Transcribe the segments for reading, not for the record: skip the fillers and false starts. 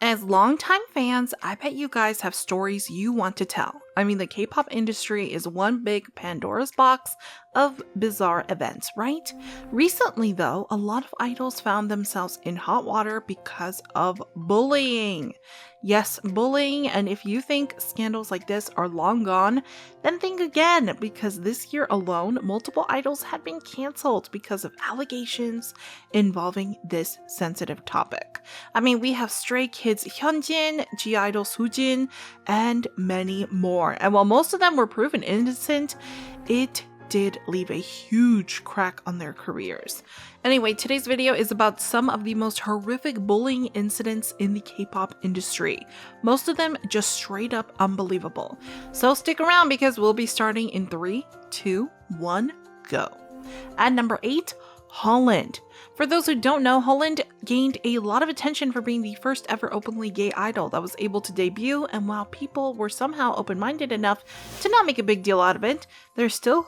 As longtime fans, I bet you guys have stories you want to tell. I mean, the K-pop industry is one big Pandora's box of bizarre events, right? Recently, though, a lot of idols found themselves in hot water because of bullying. Yes, bullying, and if you think scandals like this are long gone, then think again, because this year alone, multiple idols had been cancelled because of allegations involving this sensitive topic. I mean, we have Stray Kids Hyunjin, G-idol Soojin, and many more. And while most of them were proven innocent, it did leave a huge crack on their careers. Anyway, today's video is about some of the most horrific bullying incidents in the K-pop industry. Most of them just straight up unbelievable. So stick around because we'll be starting in 3, 2, 1, go. At number 8, Holland. For those who don't know, Holland gained a lot of attention for being the first ever openly gay idol that was able to debut, and while people were somehow open-minded enough to not make a big deal out of it, there's still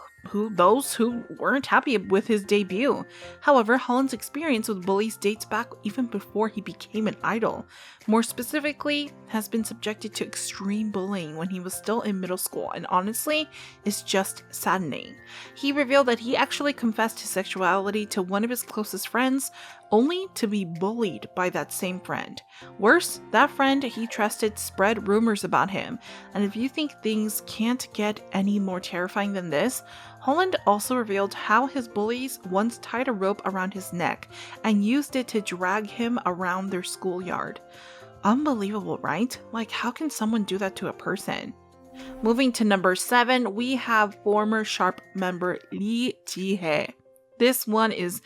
those who weren't happy with his debut. However, Holland's experience with bullies dates back even before he became an idol. More specifically, has been subjected to extreme bullying when he was still in middle school, and honestly, it's just saddening. He revealed that he actually confessed his sexuality to one of his closest friends, only to be bullied by that same friend. Worse, that friend he trusted spread rumors about him, and if you think things can't get any more terrifying than this, Holland also revealed how his bullies once tied a rope around his neck and used it to drag him around their schoolyard. Unbelievable, right? Like, how can someone do that to a person? Moving to number 7, we have former Sharp member Lee Ji-hae. This one is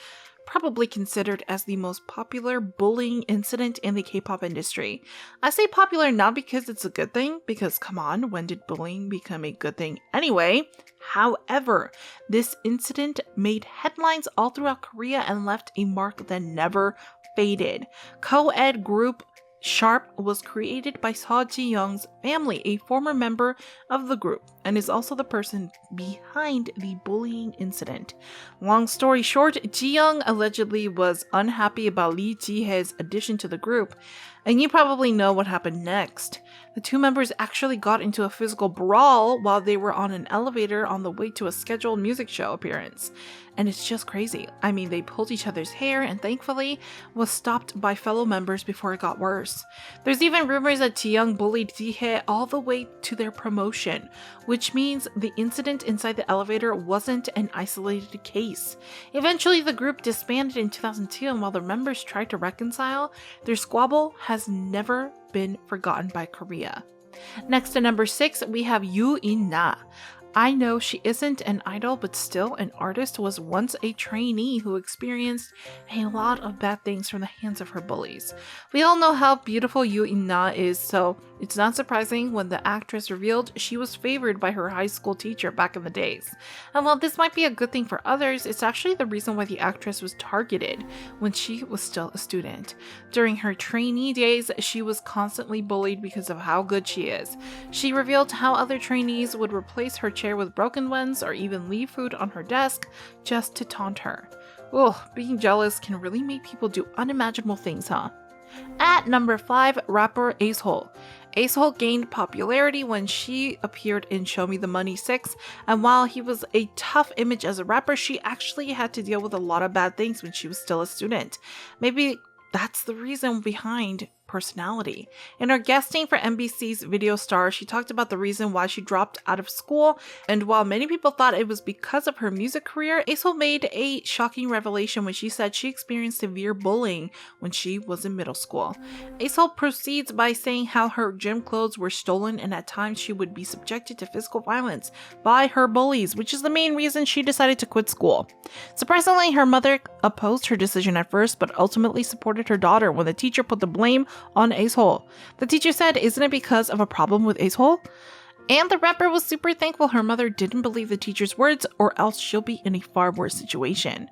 probably considered as the most popular bullying incident in the K-pop industry. I say popular not because it's a good thing, because come on, when did bullying become a good thing anyway? However, this incident made headlines all throughout Korea and left a mark that never faded. Co-ed group Sharp was created by Seo Ji-young's family, a former member of the group, and is also the person behind the bullying incident. Long story short, Ji-young allegedly was unhappy about Lee Ji-hae's addition to the group, and you probably know what happened next. The two members actually got into a physical brawl while they were on an elevator on the way to a scheduled music show appearance. And it's just crazy. I mean, they pulled each other's hair and thankfully was stopped by fellow members before it got worse. There's even rumors that Ji-young bullied Ji-hae all the way to their promotion, which means the incident inside the elevator wasn't an isolated case. Eventually, the group disbanded in 2002, and while the members tried to reconcile, their squabble has never been forgotten by Korea. Next to number 6, we have yooina. I know she isn't an idol, but still an artist, was once a trainee who experienced a lot of bad things from the hands of her bullies. We all know how beautiful yooina is, so it's not surprising when the actress revealed she was favored by her high school teacher back in the days. And while this might be a good thing for others, it's actually the reason why the actress was targeted when she was still a student. During her trainee days, she was constantly bullied because of how good she is. She revealed how other trainees would replace her chair with broken ones or even leave food on her desk just to taunt her. Ugh, being jealous can really make people do unimaginable things, huh? At number 5, rapper Acehole. Acehole gained popularity when she appeared in Show Me the Money 6, and while he was a tough image as a rapper, she actually had to deal with a lot of bad things when she was still a student. Maybe that's the reason behind personality. In her guesting for NBC's Video Star, she talked about the reason why she dropped out of school, and while many people thought it was because of her music career, Acehole made a shocking revelation when she said she experienced severe bullying when she was in middle school. Acehole proceeds by saying how her gym clothes were stolen and at times she would be subjected to physical violence by her bullies, which is the main reason she decided to quit school. Surprisingly, her mother opposed her decision at first, but ultimately supported her daughter when the teacher put the blame on Acehole. The teacher said, "Isn't it because of a problem with Acehole?" And the rapper was super thankful her mother didn't believe the teacher's words, or else she'll be in a far worse situation.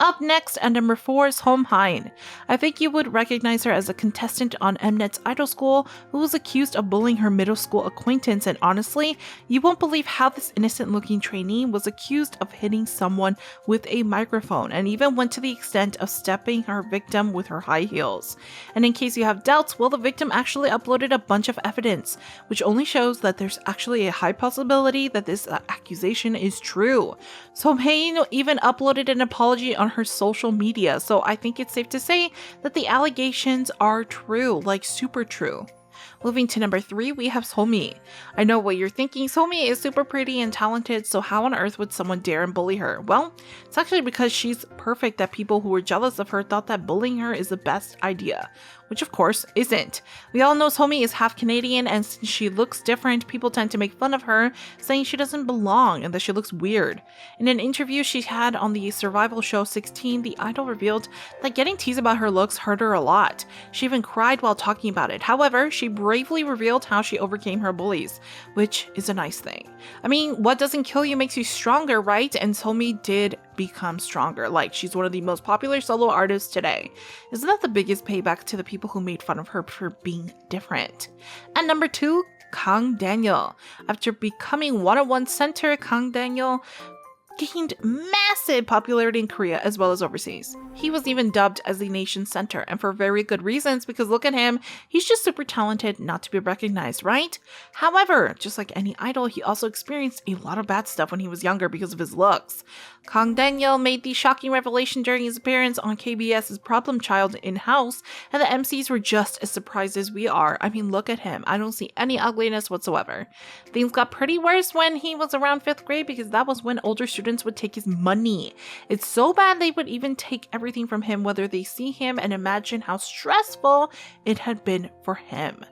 Up next at number 4 is hein. I think you would recognize her as a contestant on Mnet's Idol School who was accused of bullying her middle school acquaintance, and honestly, you won't believe how this innocent looking trainee was accused of hitting someone with a microphone and even went to the extent of stepping her victim with her high heels. And in case you have doubts, well, the victim actually uploaded a bunch of evidence, which only shows that there's actually a high possibility that this accusation is true. So hein even uploaded an apology on her social media, so I think it's safe to say that the allegations are true, like super true. Moving to number 3, we have Somi. I know what you're thinking. Somi is super pretty and talented, so how on earth would someone dare and bully her? Well, it's actually because she's perfect that people who were jealous of her thought that bullying her is the best idea, which of course isn't. We all know Somi is half Canadian, and since she looks different, people tend to make fun of her, saying she doesn't belong and that she looks weird. In an interview she had on the survival show 16, the idol revealed that getting teased about her looks hurt her a lot. She even cried while talking about it. However, she bravely revealed how she overcame her bullies, which is a nice thing. I mean, what doesn't kill you makes you stronger, right? And Somi did become stronger. Like, she's one of the most popular solo artists today. Isn't that the biggest payback to the people who made fun of her for being different? And number 2, Kang Daniel. After becoming one-on-one center, Kang Daniel gained massive popularity in Korea as well as overseas. He was even dubbed as the nation's center, and for very good reasons, because look at him, he's just super talented not to be recognized, right? However, just like any idol, he also experienced a lot of bad stuff when he was younger because of his looks. Kang Daniel made the shocking revelation during his appearance on KBS's Problem Child in-house, and the MCs were just as surprised as we are. I mean, look at him. I don't see any ugliness whatsoever. Things got pretty worse when he was around 5th grade because that was when older students would take his money. It's so bad they would even take everything from him, whether they see him, and imagine how stressful it had been for him.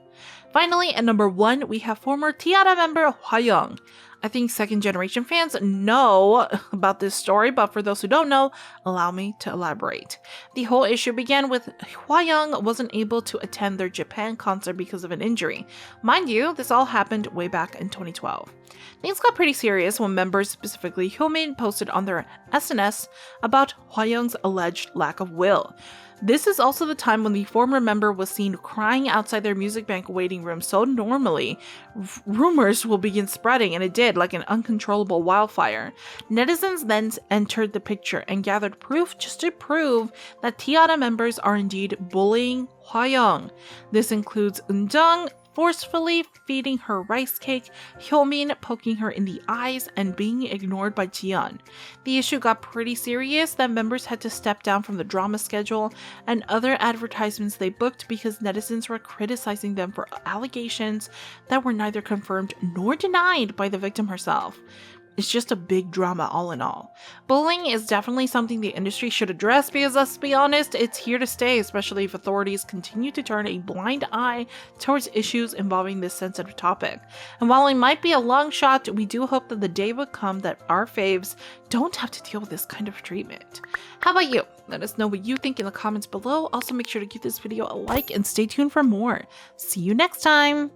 Finally, at number 1, we have former Tiara member Hwayoung. I think second generation fans know about this story, but for those who don't know, allow me to elaborate. The whole issue began with Hwayoung wasn't able to attend their Japan concert because of an injury. Mind you, this all happened way back in 2012. Things got pretty serious when members, specifically Hyunjin, posted on their SNS about Hwayoung's alleged lack of will. This is also the time when the former member was seen crying outside their music bank waiting room, so normally rumors will begin spreading, and it did, like an uncontrollable wildfire. Netizens then entered the picture and gathered proof just to prove that Tiara members are indeed bullying Hwayoung. This includes Eunjung forcefully feeding her rice cake, Hyunjin poking her in the eyes, and being ignored by Jiyeon. The issue got pretty serious that members had to step down from the drama schedule and other advertisements they booked because netizens were criticizing them for allegations that were neither confirmed nor denied by the victim herself. It's just a big drama all in all. Bullying is definitely something the industry should address because, let's be honest, it's here to stay, especially if authorities continue to turn a blind eye towards issues involving this sensitive topic. And while it might be a long shot, we do hope that the day would come that our faves don't have to deal with this kind of treatment. How about you? Let us know what you think in the comments below. Also, make sure to give this video a like and stay tuned for more. See you next time!